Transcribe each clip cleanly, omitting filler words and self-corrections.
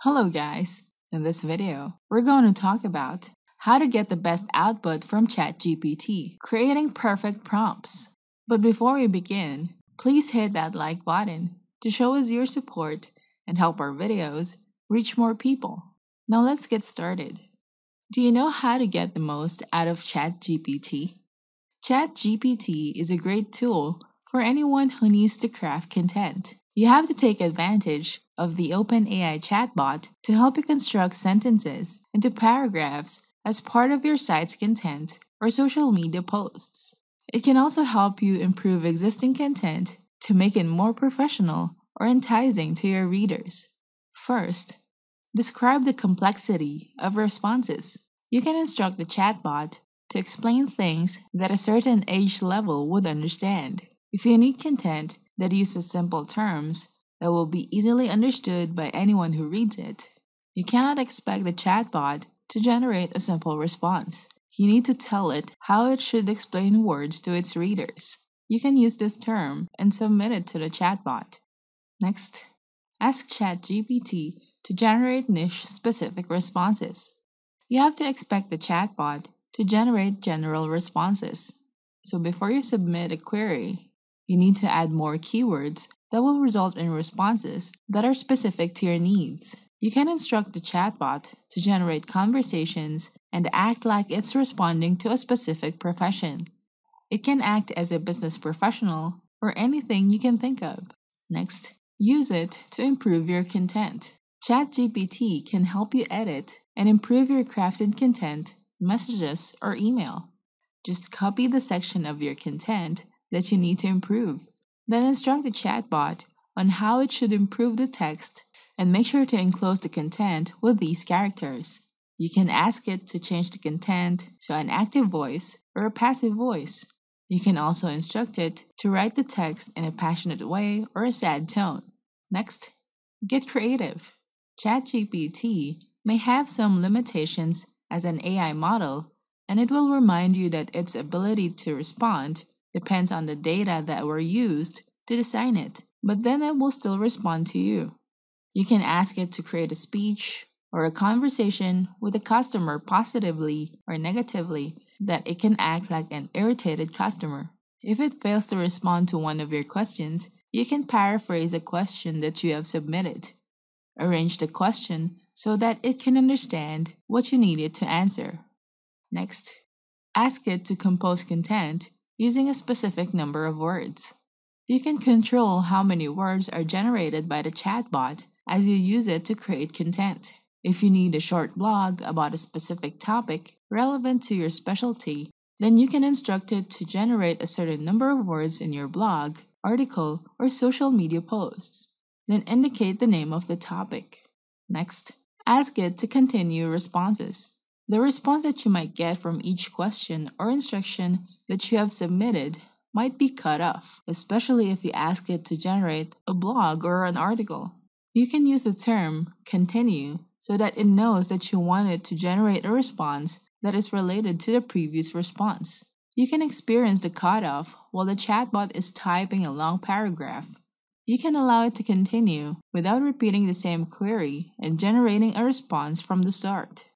Hello guys! In this video, we're going to talk about how to get the best output from ChatGPT, creating perfect prompts. But before we begin, please hit that like button to show us your support and help our videos reach more people. Now let's get started. Do you know how to get the most out of ChatGPT? ChatGPT is a great tool for anyone who needs to craft content. You have to take advantage of the OpenAI chatbot to help you construct sentences into paragraphs as part of your site's content or social media posts. It can also help you improve existing content to make it more professional or enticing to your readers. First, describe the complexity of responses. You can instruct the chatbot to explain things that a certain age level would understand. If you need content that uses simple terms that will be easily understood by anyone who reads it, you cannot expect the chatbot to generate a simple response. You need to tell it how it should explain words to its readers. You can use this term and submit it to the chatbot. Next, ask ChatGPT to generate niche-specific responses. You have to expect the chatbot to generate general responses. So before you submit a query, you need to add more keywords that will result in responses that are specific to your needs. You can instruct the chatbot to generate conversations and act like it's responding to a specific profession. It can act as a business professional or anything you can think of. Next, use it to improve your content. ChatGPT can help you edit and improve your crafted content, messages, or email. Just copy the section of your content that you need to improve. Then instruct the chatbot on how it should improve the text and make sure to enclose the content with these characters. You can ask it to change the content to an active voice or a passive voice. You can also instruct it to write the text in a passionate way or a sad tone. Next, get creative. ChatGPT may have some limitations as an AI model, and it will remind you that its ability to respond depends on the data that were used to design it, but then it will still respond to you. You can ask it to create a speech or a conversation with a customer positively or negatively that it can act like an irritated customer. If it fails to respond to one of your questions, you can paraphrase a question that you have submitted. Arrange the question so that it can understand what you need it to answer. Next, ask it to compose content using a specific number of words. You can control how many words are generated by the chatbot as you use it to create content. If you need a short blog about a specific topic relevant to your specialty, then you can instruct it to generate a certain number of words in your blog, article, or social media posts. Then indicate the name of the topic. Next, ask it to continue responses. The response that you might get from each question or instruction that you have submitted might be cut off, especially if you ask it to generate a blog or an article. You can use the term continue so that it knows that you want it to generate a response that is related to the previous response. You can experience the cutoff while the chatbot is typing a long paragraph. You can allow it to continue without repeating the same query and generating a response from the start.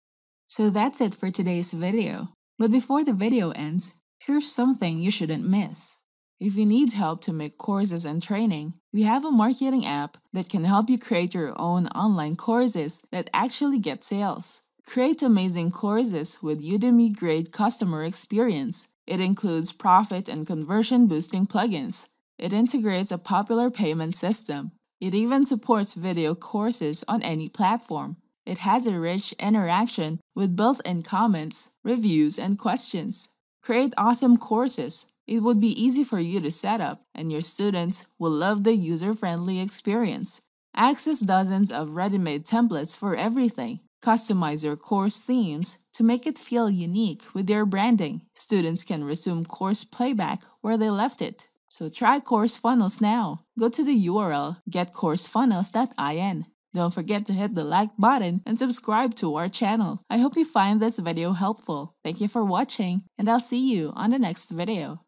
So that's it for today's video. But before the video ends, here's something you shouldn't miss. If you need help to make courses and training, we have a marketing app that can help you create your own online courses that actually get sales. Create amazing courses with Udemy-grade customer experience. It includes profit and conversion boosting plugins. It integrates a popular payment system. It even supports video courses on any platform. It has a rich interaction with built-in comments, reviews, and questions. Create awesome courses. It would be easy for you to set up, and your students will love the user-friendly experience. Access dozens of ready-made templates for everything. Customize your course themes to make it feel unique with your branding. Students can resume course playback where they left it. So try Course Funnels now. Go to the URL getcoursefunnels.in. Don't forget to hit the like button and subscribe to our channel. I hope you find this video helpful. Thank you for watching, and I'll see you on the next video.